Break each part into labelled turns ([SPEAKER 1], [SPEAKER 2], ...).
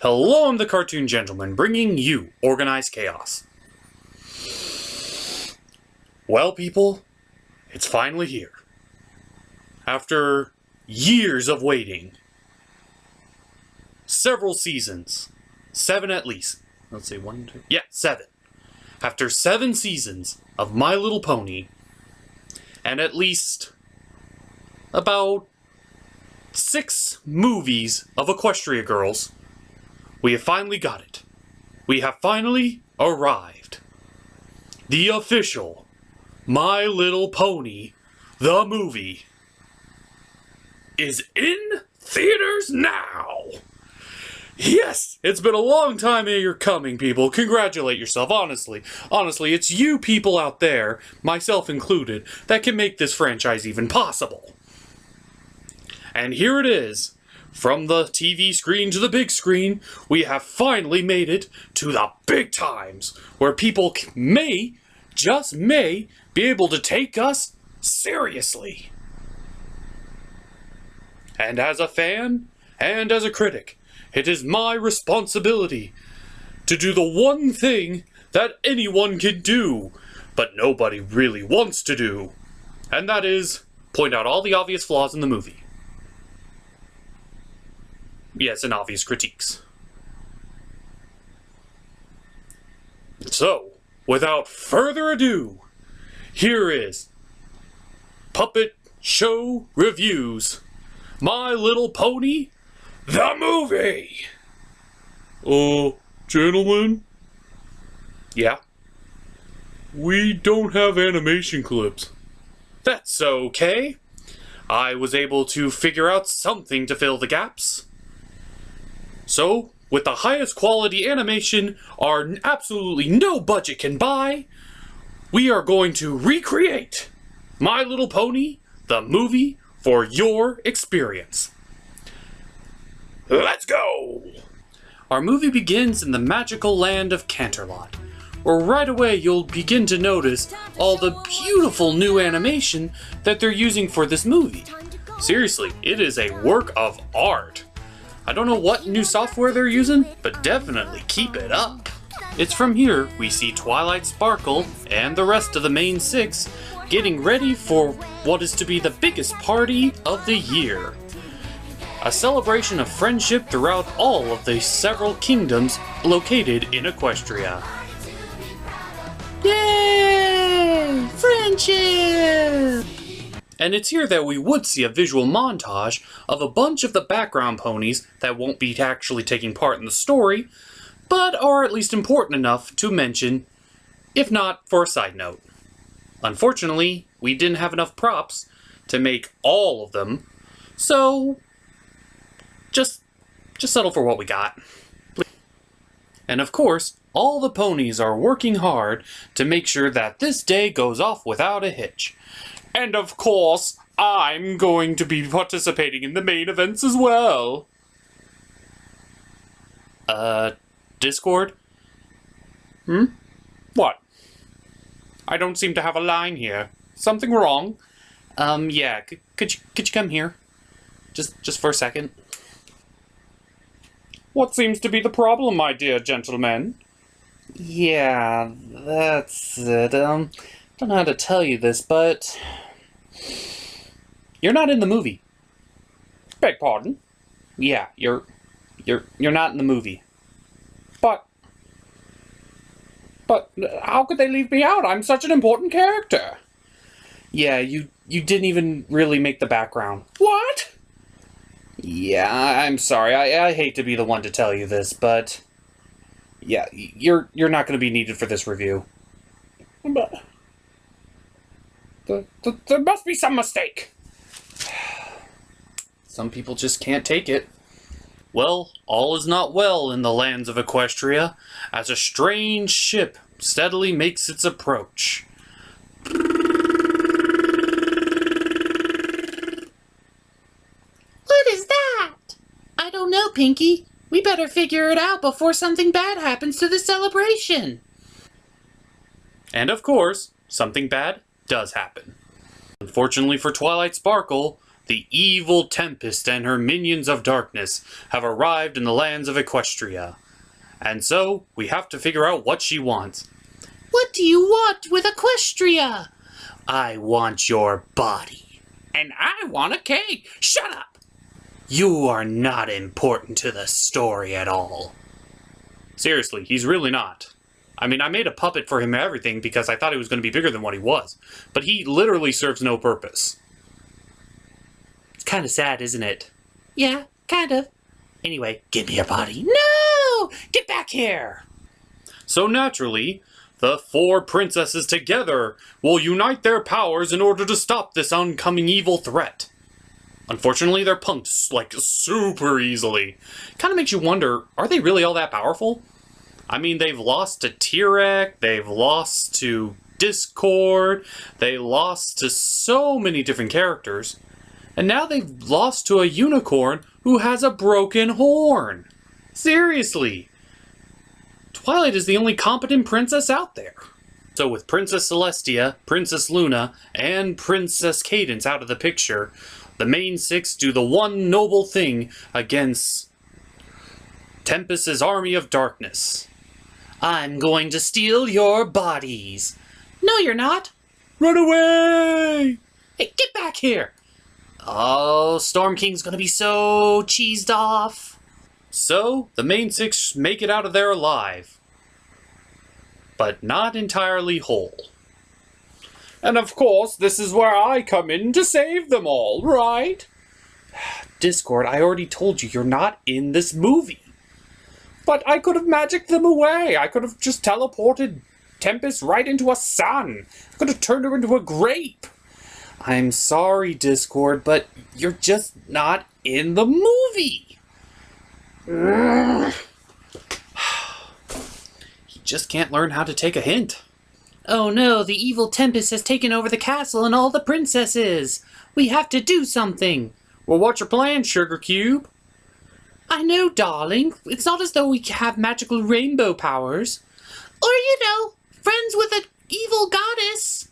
[SPEAKER 1] Hello, I'm the Cartoon Gentleman, bringing you organized chaos. Well, people, it's finally here. After years of waiting, several seasons, 7 at least. Let's see, 1, 2, yeah, 7. After 7 seasons of My Little Pony, and at least about 6 movies of Equestria Girls, we have finally got it. We have finally arrived. The official My Little Pony, the movie, is in theaters now. Yes, it's been a long time you're coming, people. Congratulate yourself, honestly. Honestly, it's you people out there, myself included, that can make this franchise even possible. And here it is. From the TV screen to the big screen, we have finally made it to the big times, where people may, just may, be able to take us seriously. And as a fan, and as a critic, it is my responsibility to do the one thing that anyone can do, but nobody really wants to do, and that is point out all the obvious flaws in the movie. Yes, and obvious critiques. So, without further ado, here is Puppet Show Reviews, My Little Pony, the movie! Gentlemen? Yeah? We don't have animation clips. That's okay. I was able to figure out something to fill the gaps. So, with the highest quality animation our absolutely no budget can buy, we are going to recreate My Little Pony, the movie, for your experience. Let's go! Our movie begins in the magical land of Canterlot, where right away you'll begin to notice all the beautiful new animation that they're using for this movie. Seriously, it is a work of art. I don't know what new software they're using, but definitely keep it up. It's from here we see Twilight Sparkle and the rest of the main 6 getting ready for what is to be the biggest party of the year. A celebration of friendship throughout all of the several kingdoms located in Equestria. Yay! Friendship! And it's here that we would see a visual montage of a bunch of the background ponies that won't be actually taking part in the story, but are at least important enough to mention, if not for a side note. Unfortunately, we didn't have enough props to make all of them, so just settle for what we got. And of course, all the ponies are working hard to make sure that this day goes off without a hitch. And of course, I'm going to be participating in the main events as well. Discord? What? I don't seem to have a line here. Something wrong? Yeah, could you come here? Just for a second. What seems to be the problem, my dear gentleman? Yeah, that's it. Don't know how to tell you this, but you're not in the movie. Beg pardon? Yeah, you're not in the movie. But how could they leave me out? I'm such an important character. Yeah, you didn't even really make the background. What? Yeah, I'm sorry. I hate to be the one to tell you this, but yeah, you're not going to be needed for this review. But there must be some mistake. Some people just can't take it. Well, all is not well in the lands of Equestria, as a strange ship steadily makes its approach.
[SPEAKER 2] What is that? I don't know, Pinky. We better figure it out before something bad happens to the celebration.
[SPEAKER 1] And of course, something bad does happen. Unfortunately for Twilight Sparkle, the evil Tempest and her minions of darkness have arrived in the lands of Equestria. And so, we have to figure out what she wants.
[SPEAKER 2] What do you want with Equestria?
[SPEAKER 1] I want your body.
[SPEAKER 2] And I want a cake. Shut up!
[SPEAKER 1] You are not important to the story at all. Seriously, he's really not. I mean, I made a puppet for him and everything because I thought he was going to be bigger than what he was. But he literally serves no purpose. It's kind of sad, isn't it?
[SPEAKER 2] Yeah, kind of.
[SPEAKER 1] Anyway, give me your body.
[SPEAKER 2] No! Get back here!
[SPEAKER 1] So naturally, the 4 princesses together will unite their powers in order to stop this oncoming evil threat. Unfortunately, they're punked, like, super easily. Kind of makes you wonder, are they really all that powerful? I mean, they've lost to Tyrek, they've lost to Discord, they lost to so many different characters, and now they've lost to a unicorn who has a broken horn. Seriously. Twilight is the only competent princess out there. So with Princess Celestia, Princess Luna, and Princess Cadance out of the picture, the main 6 do the one noble thing against Tempest's army of darkness. I'm going to steal your bodies.
[SPEAKER 2] No, you're not.
[SPEAKER 1] Run away!
[SPEAKER 2] Hey, get back here!
[SPEAKER 1] Oh, Storm King's gonna be so cheesed off. So, the main 6 make it out of there alive. But not entirely whole. And of course, this is where I come in to save them all, right? Discord, I already told you, you're not in this movie. But I could have magicked them away. I could have just teleported Tempest right into a sun. I could have turned her into a grape. I'm sorry, Discord, but you're just not in the movie. He just can't learn how to take a hint.
[SPEAKER 2] Oh no, the evil Tempest has taken over the castle and all the princesses. We have to do something.
[SPEAKER 1] Well, what's your plan, Sugar Cube?
[SPEAKER 2] I know, darling. It's not as though we have magical rainbow powers. Or, you know, friends with an evil goddess.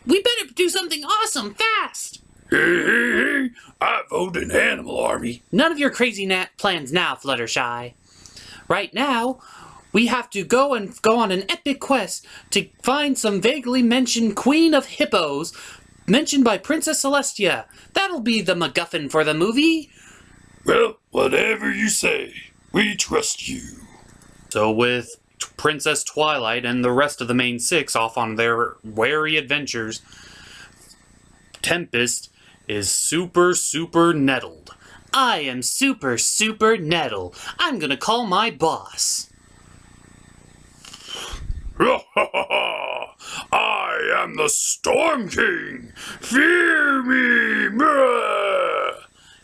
[SPEAKER 2] We better do something awesome, fast.
[SPEAKER 1] Hey, I vote an animal army.
[SPEAKER 2] None of your crazy plans now, Fluttershy. Right now, we have to go on an epic quest to find some vaguely mentioned Queen of Hippos mentioned by Princess Celestia. That'll be the MacGuffin for the movie.
[SPEAKER 3] Well, whatever you say, we trust you.
[SPEAKER 1] So with Princess Twilight and the rest of the main 6 off on their wary adventures, Tempest is super nettled.
[SPEAKER 2] I am super nettled. I'm gonna call my boss.
[SPEAKER 3] I am the Storm King! Fear me! Bruh!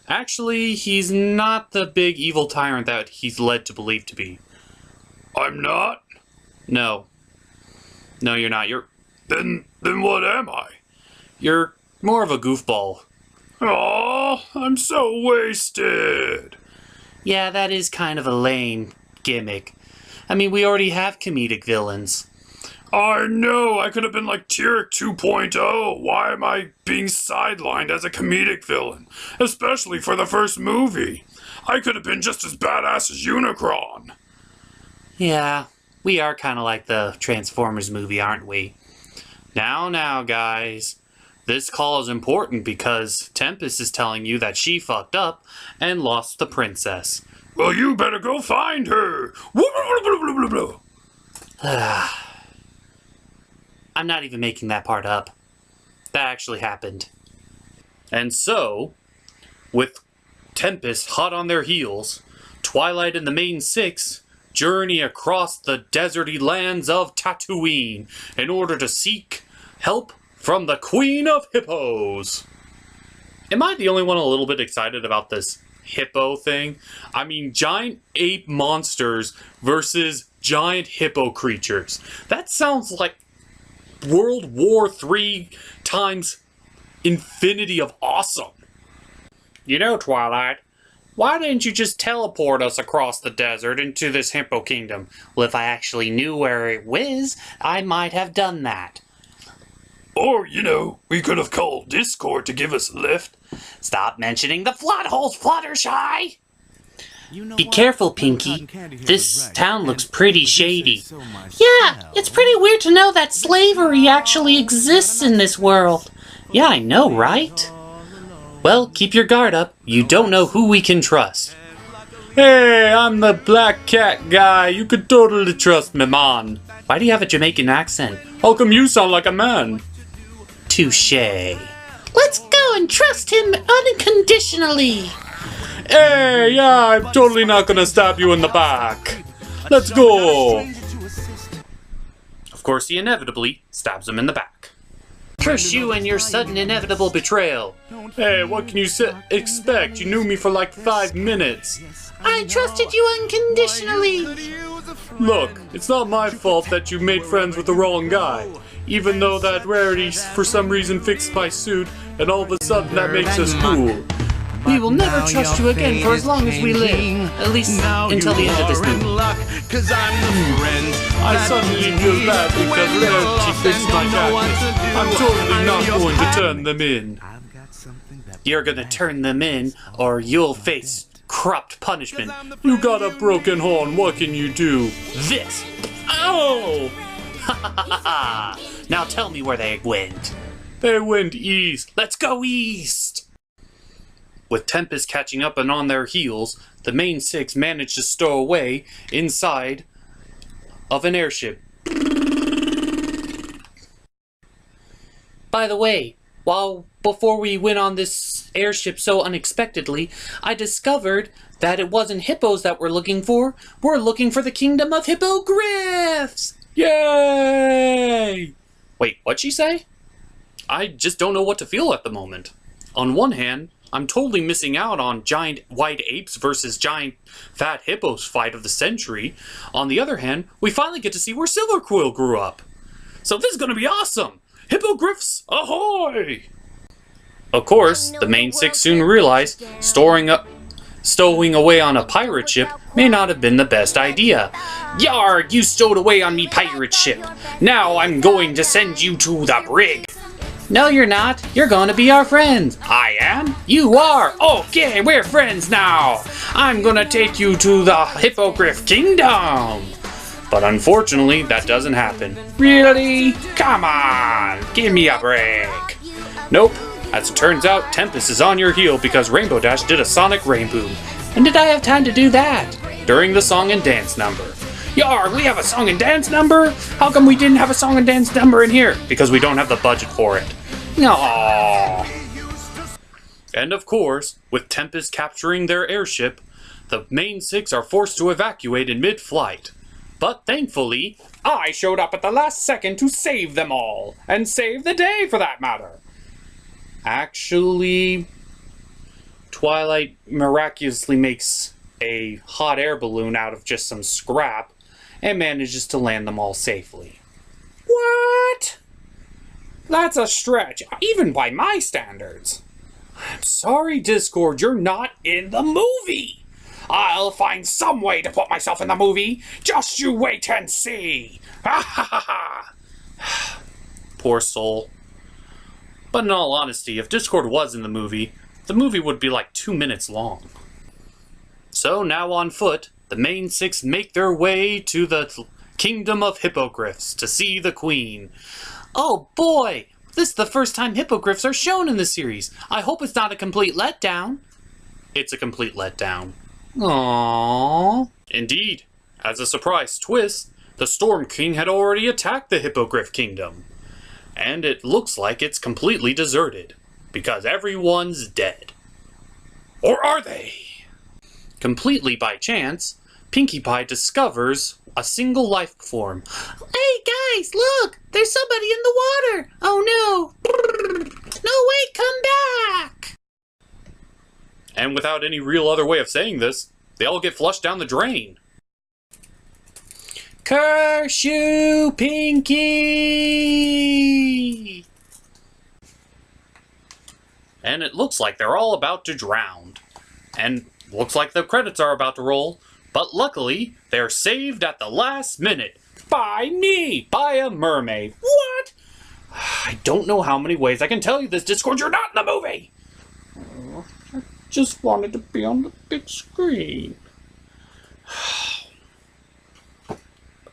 [SPEAKER 1] Actually, he's not the big evil tyrant that he's led to believe to be.
[SPEAKER 3] I'm not?
[SPEAKER 1] No. No, you're not.
[SPEAKER 3] Then what am I?
[SPEAKER 1] You're more of a goofball.
[SPEAKER 3] Oh, I'm so wasted.
[SPEAKER 2] Yeah, that is kind of a lame gimmick. I mean, we already have comedic villains.
[SPEAKER 3] I know, I could have been like Tyrek 2.0. Why am I being sidelined as a comedic villain? Especially for the first movie. I could have been just as badass as Unicron.
[SPEAKER 2] Yeah, we are kind of like the Transformers movie, aren't we?
[SPEAKER 1] Now, guys. This call is important because Tempest is telling you that she fucked up and lost the princess.
[SPEAKER 3] Well, you better go find her.
[SPEAKER 2] I'm not even making that part up. That actually happened.
[SPEAKER 1] And so, with Tempest hot on their heels, Twilight and the main 6 journey across the deserty lands of Tatooine in order to seek help from the Queen of Hippos. Am I the only one a little bit excited about this hippo thing? I mean, giant ape monsters versus giant hippo creatures. That sounds like World War III times infinity of awesome. You know, Twilight, why didn't you just teleport us across the desert into this hippo kingdom?
[SPEAKER 2] Well, if I actually knew where it was, I might have done that.
[SPEAKER 3] Or, we could have called Discord to give us a lift.
[SPEAKER 2] Stop mentioning the flood holes, Fluttershy! Be careful, Pinky. This town looks pretty shady. Yeah, it's pretty weird to know that slavery actually exists in this world. Yeah, I know, right? Well, keep your guard up. You don't know who we can trust.
[SPEAKER 1] Hey, I'm the black cat guy. You could totally trust me, man.
[SPEAKER 2] Why do you have a Jamaican accent?
[SPEAKER 1] How come you sound like a man?
[SPEAKER 2] Touché. Let's go and trust him unconditionally.
[SPEAKER 1] Hey, yeah, I'm totally not gonna stab you in the back. Let's go.
[SPEAKER 2] Of course, he inevitably stabs him in the back. Curse you and your sudden inevitable betrayal.
[SPEAKER 1] Hey, what can you expect? You knew me for like 5 minutes.
[SPEAKER 2] I trusted you unconditionally.
[SPEAKER 1] Look, it's not my fault that you made friends with the wrong guy. Even though that Rarity for some reason fixed my suit, and all of a sudden that makes us cool.
[SPEAKER 2] We will never trust you again for as long as we live. At least until the end of this movie.
[SPEAKER 1] I suddenly feel bad because Rarity fixed my jacket. I'm totally not going to turn them in.
[SPEAKER 2] You're gonna turn them in, or you'll face corrupt punishment.
[SPEAKER 1] You got a broken horn, what can you do?
[SPEAKER 2] This!
[SPEAKER 1] Ow!
[SPEAKER 2] Now tell me where they went.
[SPEAKER 1] They went east.
[SPEAKER 2] Let's go east!
[SPEAKER 1] With Tempest catching up and on their heels, the main 6 managed to stow away inside of an airship.
[SPEAKER 2] By the way, before we went on this airship so unexpectedly, I discovered that it wasn't hippos that we're looking for. We're looking for the kingdom of hippogriffs!
[SPEAKER 1] Yay!
[SPEAKER 2] Wait, what'd she say?
[SPEAKER 1] I just don't know what to feel at the moment. On one hand, I'm totally missing out on giant white apes versus giant fat hippos fight of the century. On the other hand, we finally get to see where Silverquill grew up. So this is gonna be awesome! Hippogriffs, ahoy! Of course, the main 6 soon realized stowing away on a pirate ship may not have been the best idea. Yarg, you stowed away on me pirate ship. Now I'm going to send you to the brig.
[SPEAKER 2] No, you're not. You're going to be our friends.
[SPEAKER 1] I am? You are? Okay, we're friends now. I'm gonna take you to the Hippogriff Kingdom. But unfortunately, that doesn't happen. Really? Come on, give me a break. Nope. As it turns out, Tempest is on your heel because Rainbow Dash did a sonic rainbow.
[SPEAKER 2] When did I have time to do that?
[SPEAKER 1] During the song and dance number. Yar, we have a song and dance number? How come we didn't have a song and dance number in here? Because we don't have the budget for it. Aww. And of course, with Tempest capturing their airship, the main 6 are forced to evacuate in mid-flight. But thankfully, I showed up at the last second to save them all. And save the day, for that matter. Actually, Twilight miraculously makes a hot air balloon out of just some scrap and manages to land them all safely. What? That's a stretch, even by my standards. I'm sorry, Discord, you're not in the movie. I'll find some way to put myself in the movie. Just you wait and see. Ha ha ha ha. Poor soul. But in all honesty, if Discord was in the movie would be like 2 minutes long. So now on foot, the main 6 make their way to the kingdom of hippogriffs to see the queen.
[SPEAKER 2] Oh boy! This is the first time hippogriffs are shown in the series. I hope it's not a complete letdown.
[SPEAKER 1] It's a complete letdown.
[SPEAKER 2] Aww.
[SPEAKER 1] Indeed. As a surprise twist, the Storm King had already attacked the Hippogriff Kingdom. And it looks like it's completely deserted. Because everyone's dead. Or are they? Completely by chance, Pinkie Pie discovers a single life form.
[SPEAKER 2] Hey guys, look! There's somebody in the water! Oh no! No, wait, come back!
[SPEAKER 1] And without any real other way of saying this, they all get flushed down the drain.
[SPEAKER 2] Curse you, Pinkie!
[SPEAKER 1] And it looks like they're all about to drown. And looks like the credits are about to roll. But luckily, they're saved at the last minute. By me! By a mermaid. What? I don't know how many ways I can tell you this, Discord. You're not in the movie! I just wanted to be on the big screen.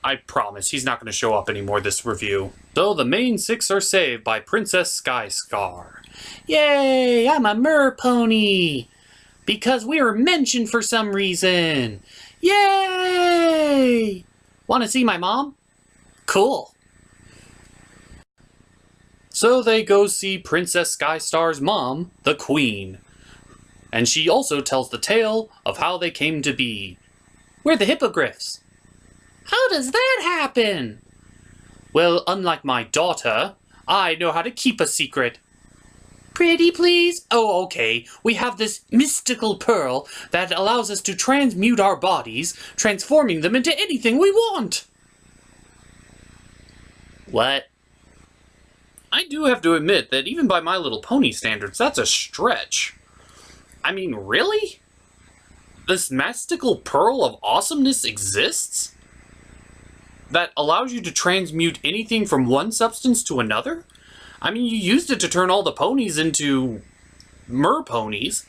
[SPEAKER 1] I promise he's not going to show up anymore this review. Though the main 6 are saved by Princess Skyscar.
[SPEAKER 2] Yay! I'm a merpony! Because we were mentioned for some reason! Yay! Want to see my mom? Cool.
[SPEAKER 1] So they go see Princess Skystar's mom, the Queen. And she also tells the tale of how they came to be.
[SPEAKER 2] We're the Hippogriffs. How does that happen?
[SPEAKER 1] Well, unlike my daughter, I know how to keep a secret.
[SPEAKER 2] Pretty please?
[SPEAKER 1] Oh, okay. We have this mystical pearl that allows us to transmute our bodies, transforming them into anything we want.
[SPEAKER 2] What?
[SPEAKER 1] I do have to admit that even by My Little Pony standards, that's a stretch. I mean, really? This mystical pearl of awesomeness exists? That allows you to transmute anything from one substance to another? I mean, you used it to turn all the ponies into merponies,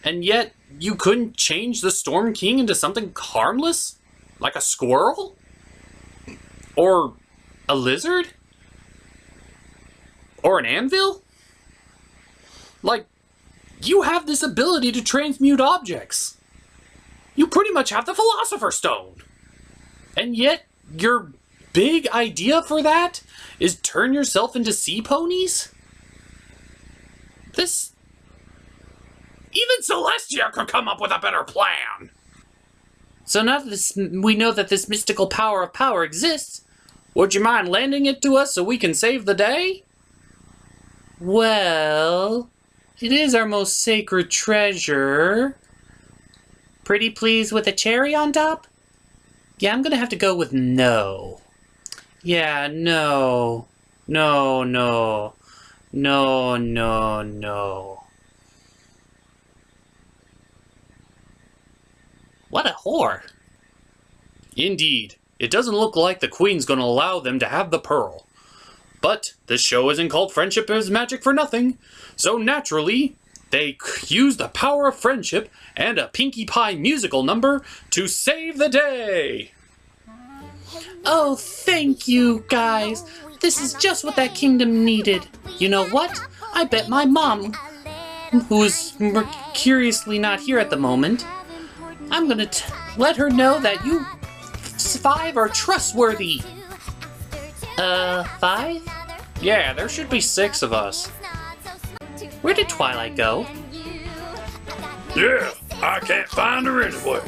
[SPEAKER 1] and yet you couldn't change the Storm King into something harmless? Like a squirrel? Or a lizard? Or an anvil? Like, you have this ability to transmute objects. You pretty much have the Philosopher's Stone. And yet, your big idea for that is turn yourself into sea ponies? This... Even Celestia could come up with a better plan!
[SPEAKER 2] So now that we know that this mystical power of power exists, would you mind lending it to us so we can save the day? Well, it is our most sacred treasure. Pretty pleased with a cherry on top? Yeah, I'm gonna have to go with no. Yeah, no. No, no. No, no, no. What a whore.
[SPEAKER 1] Indeed, it doesn't look like the Queen's gonna allow them to have the pearl. But this show isn't called Friendship is Magic for nothing, so naturally, they use the power of friendship and a Pinkie Pie musical number to save the day!
[SPEAKER 2] Oh, thank you, guys. This is just what that kingdom needed. You know what? I bet my mom, who is curiously not here at the moment, I'm gonna let her know that you 5 are trustworthy. 5?
[SPEAKER 1] Yeah, there should be 6 of us.
[SPEAKER 2] Where did Twilight go?
[SPEAKER 3] Yeah, I can't find her anywhere.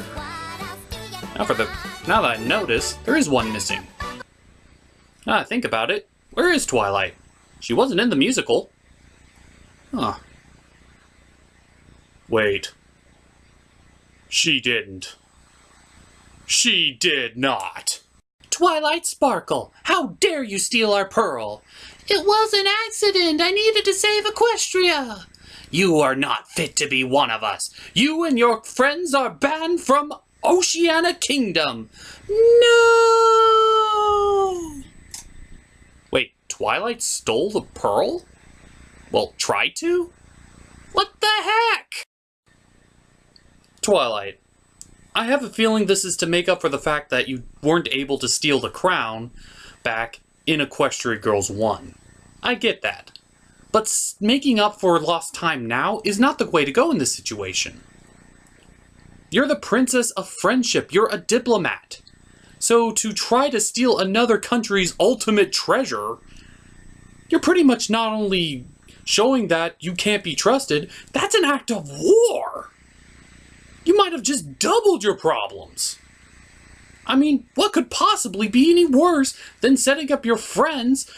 [SPEAKER 1] Now that I notice, there is one missing. Now I think about it, where is Twilight? She wasn't in the musical. Huh. Wait. She didn't. She did not.
[SPEAKER 2] Twilight Sparkle, how dare you steal our pearl? It was an accident. I needed to save Equestria. You are not fit to be one of us. You and your friends are banned from Oceania Kingdom. No!
[SPEAKER 1] Wait, Twilight stole the pearl? Well, tried to?
[SPEAKER 2] What the heck?
[SPEAKER 1] Twilight, I have a feeling this is to make up for the fact that you weren't able to steal the crown back in Equestria Girls 1. I get that. But making up for lost time now is not the way to go in this situation. You're the princess of friendship. You're a diplomat. So to try to steal another country's ultimate treasure, you're pretty much not only showing that you can't be trusted, that's an act of war. You might have just doubled your problems. I mean, what could possibly be any worse than setting up your friends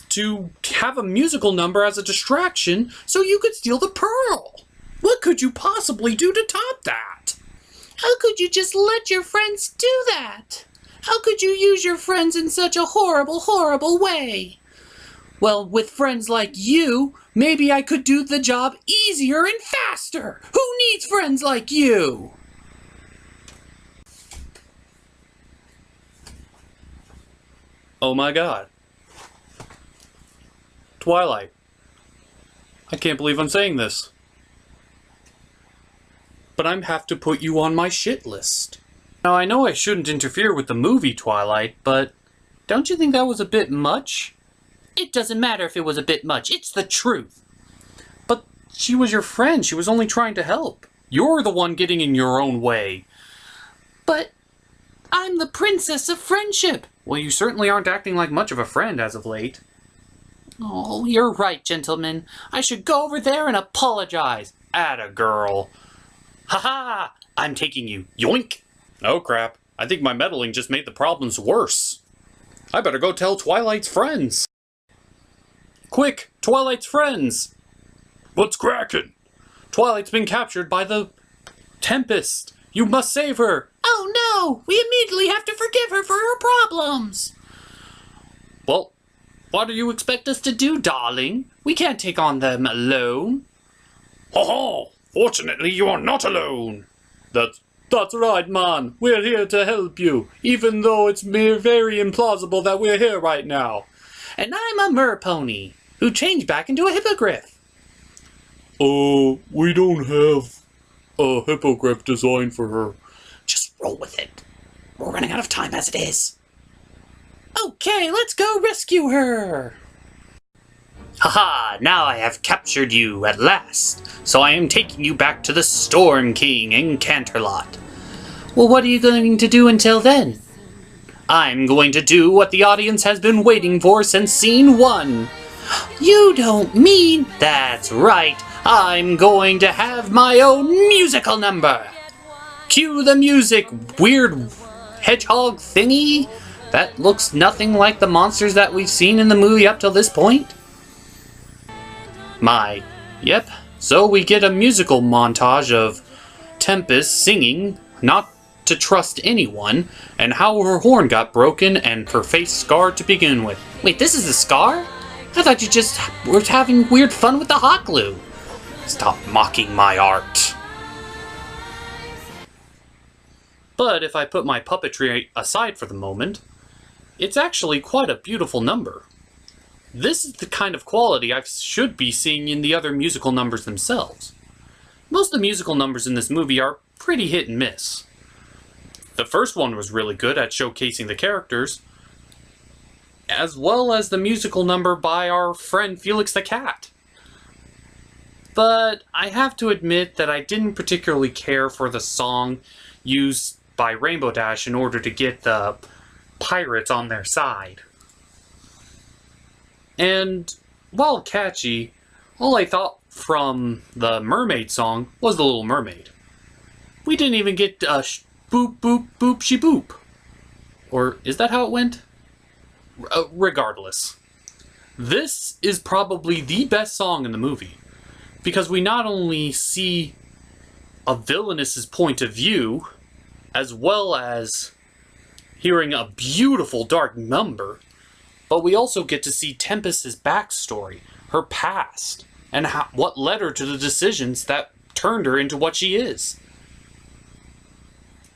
[SPEAKER 1] to have a musical number as a distraction so you could steal the pearl? What could you possibly do to top that?
[SPEAKER 2] How could you just let your friends do that? How could you use your friends in such a horrible, horrible way? Well, with friends like you, maybe I could do the job easier and faster. Who needs friends like you?
[SPEAKER 1] Oh my god. Twilight. I can't believe I'm saying this. But I have to put you on my shit list. Now, I know I shouldn't interfere with the movie Twilight, but don't you think that was a bit much?
[SPEAKER 2] It doesn't matter if it was a bit much. It's the truth.
[SPEAKER 1] But she was your friend. She was only trying to help. You're the one getting in your own way.
[SPEAKER 2] But I'm the princess of friendship.
[SPEAKER 1] Well, you certainly aren't acting like much of a friend as of late.
[SPEAKER 2] Oh, you're right, gentlemen. I should go over there and apologize.
[SPEAKER 1] Atta girl. Ha-ha! I'm taking you. Yoink! Oh crap. I think my meddling just made the problems worse. I better go tell Twilight's friends. Quick! Twilight's friends!
[SPEAKER 3] What's cracking?
[SPEAKER 1] Twilight's been captured by the Tempest. You must save her.
[SPEAKER 2] Oh no! We immediately have to forgive her for her problems.
[SPEAKER 1] Well, what do you expect us to do, darling? We can't take on them alone.
[SPEAKER 3] Ha ha! Fortunately, you are not alone.
[SPEAKER 1] That's right, man. We're here to help you, even though it's very implausible that we're here right now.
[SPEAKER 2] And I'm a merpony, who changed back into a hippogriff.
[SPEAKER 1] We don't have a hippogriff design for her.
[SPEAKER 2] Just roll with it. We're running out of time as it is. Okay, let's go rescue her. Haha, now I have captured you at last, so I am taking you back to the Storm King in Canterlot. Well, what are you going to do until then? I'm going to do what the audience has been waiting for since scene 1. You don't mean? That's right, I'm going to have my own musical number. Cue the music, weird hedgehog thingy that looks nothing like the monsters that we've seen in the movie up till this point. Yep. So we get a musical montage of Tempest singing Not to Trust Anyone, and how her horn got broken and her face scarred to begin with. Wait, this is a scar? I thought you just were having weird fun with the hot glue. Stop mocking my art.
[SPEAKER 1] But if I put my puppetry aside for the moment, it's actually quite a beautiful number. This is the kind of quality I should be seeing in the other musical numbers themselves. Most of the musical numbers in this movie are pretty hit and miss. The first one was really good at showcasing the characters, as well as the musical number by our friend Felix the Cat. But I have to admit that I didn't particularly care for the song used by Rainbow Dash in order to get the pirates on their side. And while catchy, all I thought from the mermaid song was the Little Mermaid. We didn't even get boop boop boop she boop. Or is that how it went? Regardless. This is probably the best song in the movie, because we not only see a villainous point of view, as well as hearing a beautiful dark number, but we also get to see Tempest's backstory, her past, and what led her to the decisions that turned her into what she is.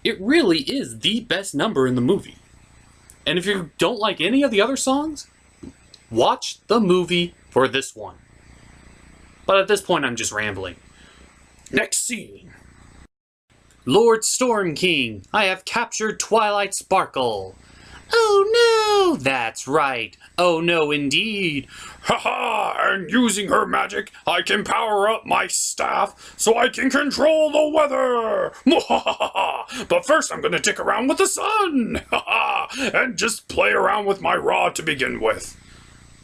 [SPEAKER 1] It really is the best number in the movie. And if you don't like any of the other songs, watch the movie for this one. But at this point, I'm just rambling. Next scene. Lord Storm King, I have captured Twilight Sparkle. Oh no! That's right. Oh no, indeed.
[SPEAKER 3] Ha-ha! And using her magic, I can power up my staff so I can control the weather! Mwahaha! But first I'm gonna dick around with the sun! Ha-ha! And just play around with my rod to begin with.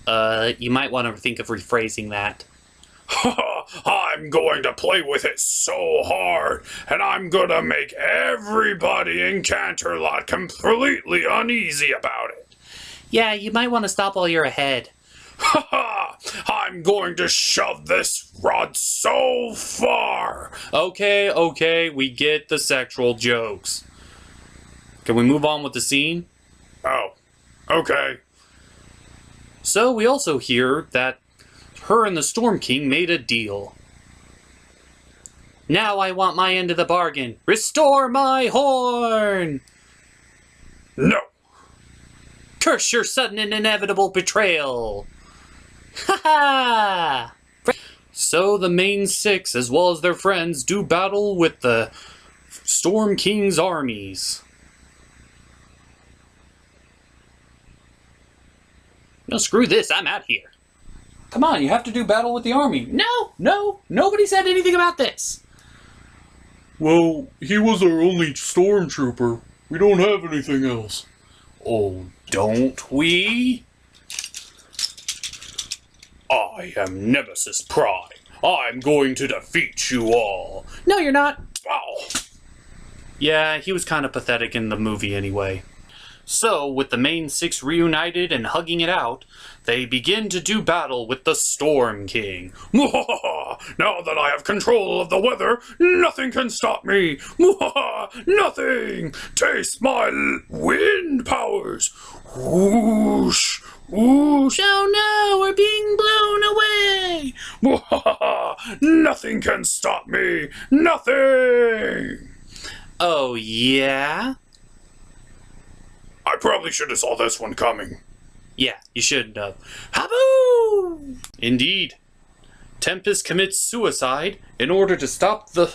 [SPEAKER 2] You might want to think of rephrasing that.
[SPEAKER 3] I'm going to play with it so hard, and I'm gonna make everybody in Canterlot completely uneasy about it.
[SPEAKER 2] Yeah, you might want to stop while you're ahead.
[SPEAKER 3] I'm going to shove this rod so far.
[SPEAKER 1] Okay, we get the sexual jokes. Can we move on with the scene?
[SPEAKER 3] Oh, okay.
[SPEAKER 1] So we also hear that her and the Storm King made a deal.
[SPEAKER 2] Now I want my end of the bargain. Restore my horn!
[SPEAKER 3] No.
[SPEAKER 2] Curse your sudden and inevitable betrayal! Ha ha!
[SPEAKER 1] So the main six, as well as their friends, do battle with the Storm King's armies.
[SPEAKER 2] No, screw this, I'm out here.
[SPEAKER 1] Come on, you have to do battle with the army.
[SPEAKER 2] No, nobody said anything about this.
[SPEAKER 3] Well, he was our only stormtrooper. We don't have anything else.
[SPEAKER 1] Oh, don't we?
[SPEAKER 3] I am Nemesis Prime. I'm going to defeat you all.
[SPEAKER 2] No, you're not.
[SPEAKER 3] Ow.
[SPEAKER 1] Yeah, he was kind of pathetic in the movie anyway. So, with the main six reunited and hugging it out, they begin to do battle with the Storm King.
[SPEAKER 3] Now that I have control of the weather, nothing can stop me. Nothing. Taste my wind powers. Whoosh, whoosh.
[SPEAKER 2] Oh no, we're being blown away.
[SPEAKER 3] Nothing can stop me. Nothing.
[SPEAKER 2] Oh yeah?
[SPEAKER 3] I probably should have saw this one coming.
[SPEAKER 2] Yeah, you shouldn't have. Haboo!
[SPEAKER 1] Indeed. Tempest commits suicide in order to stop the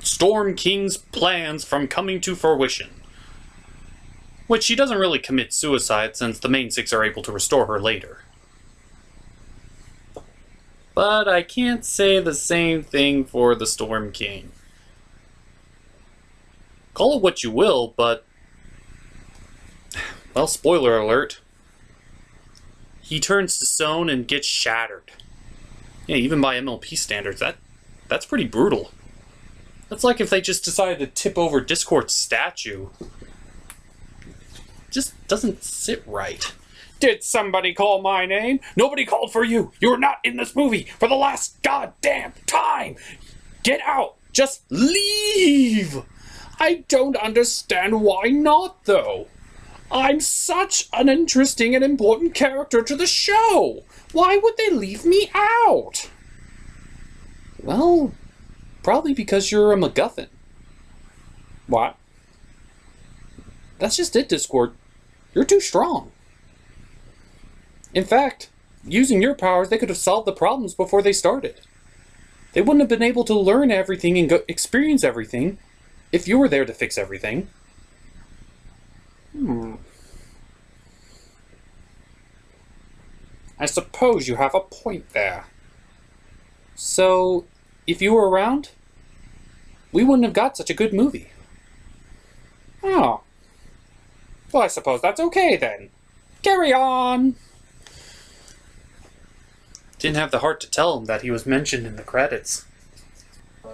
[SPEAKER 1] Storm King's plans from coming to fruition. Which she doesn't really commit suicide since the main six are able to restore her later. But I can't say the same thing for the Storm King. Call it what you will, but... well, spoiler alert. He turns to stone and gets shattered. Yeah, even by MLP standards, that's pretty brutal. That's like if they just decided to tip over Discord's statue. Just doesn't sit right.
[SPEAKER 3] Did somebody call my name? Nobody called for you. You're not in this movie for the last goddamn time. Get out. Just leave. I don't understand why not, though. I'm such an interesting and important character to the show. Why would they leave me out?
[SPEAKER 1] Well, probably because you're a MacGuffin.
[SPEAKER 3] What?
[SPEAKER 1] That's just it, Discord. You're too strong. In fact, using your powers, they could have solved the problems before they started. They wouldn't have been able to learn everything and experience everything if you were there to fix everything.
[SPEAKER 3] I suppose you have a point there.
[SPEAKER 1] So, if you were around, we wouldn't have got such a good movie.
[SPEAKER 3] Oh. Well, I suppose that's okay then. Carry on.
[SPEAKER 1] Didn't have the heart to tell him that he was mentioned in the credits.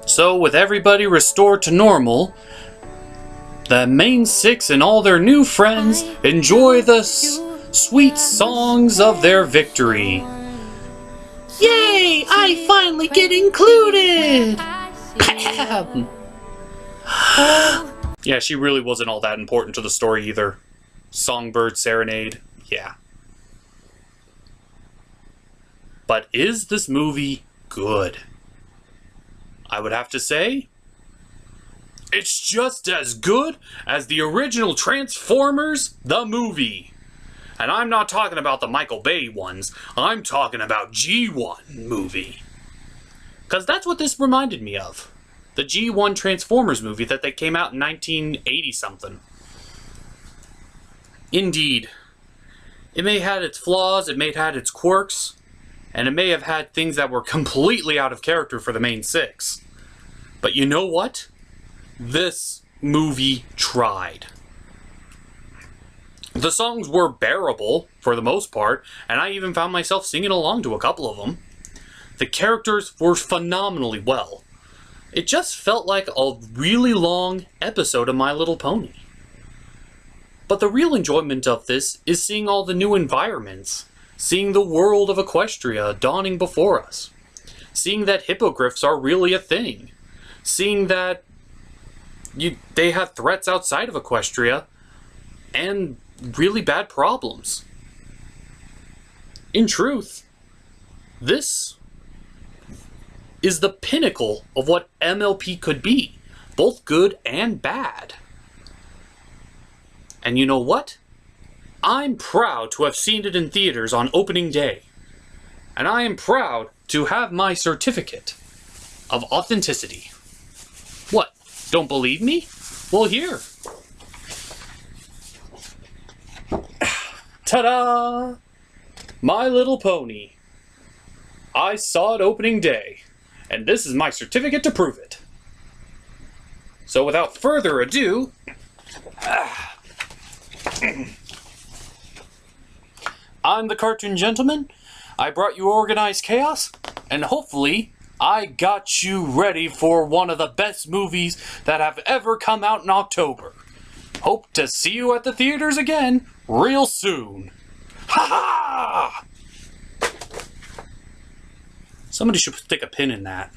[SPEAKER 1] So, with everybody restored to normal, the main six and all their new friends enjoy the sweet songs of their victory.
[SPEAKER 2] Yay! I finally get included!
[SPEAKER 1] Yeah, she really wasn't all that important to the story either. Songbird Serenade, yeah. But is this movie good? I would have to say, it's just as good as the original Transformers, the movie. And I'm not talking about the Michael Bay ones, I'm talking about G1 movie. Because that's what this reminded me of. The G1 Transformers movie that they came out in 1980-something. Indeed. It may have had its flaws, it may have had its quirks, and it may have had things that were completely out of character for the main six. But you know what? This movie tried. The songs were bearable, for the most part, and I even found myself singing along to a couple of them. The characters were phenomenally well. It just felt like a really long episode of My Little Pony. But the real enjoyment of this is seeing all the new environments, seeing the world of Equestria dawning before us, seeing that hippogriffs are really a thing, seeing that they have threats outside of Equestria, and really bad problems. In truth, this is the pinnacle of what MLP could be, both good and bad. And you know what? I'm proud to have seen it in theaters on opening day. and I am proud to have my certificate of authenticity. What? Don't believe me? Well, here. Ta-da! My Little Pony. I saw it opening day, and this is my certificate to prove it. So without further ado, I'm the Cartoon Gentleman. I brought you organized chaos, and hopefully I got you ready for one of the best movies that have ever come out in October. Hope to see you at the theaters again real soon. Ha ha! Somebody should stick a pin in that.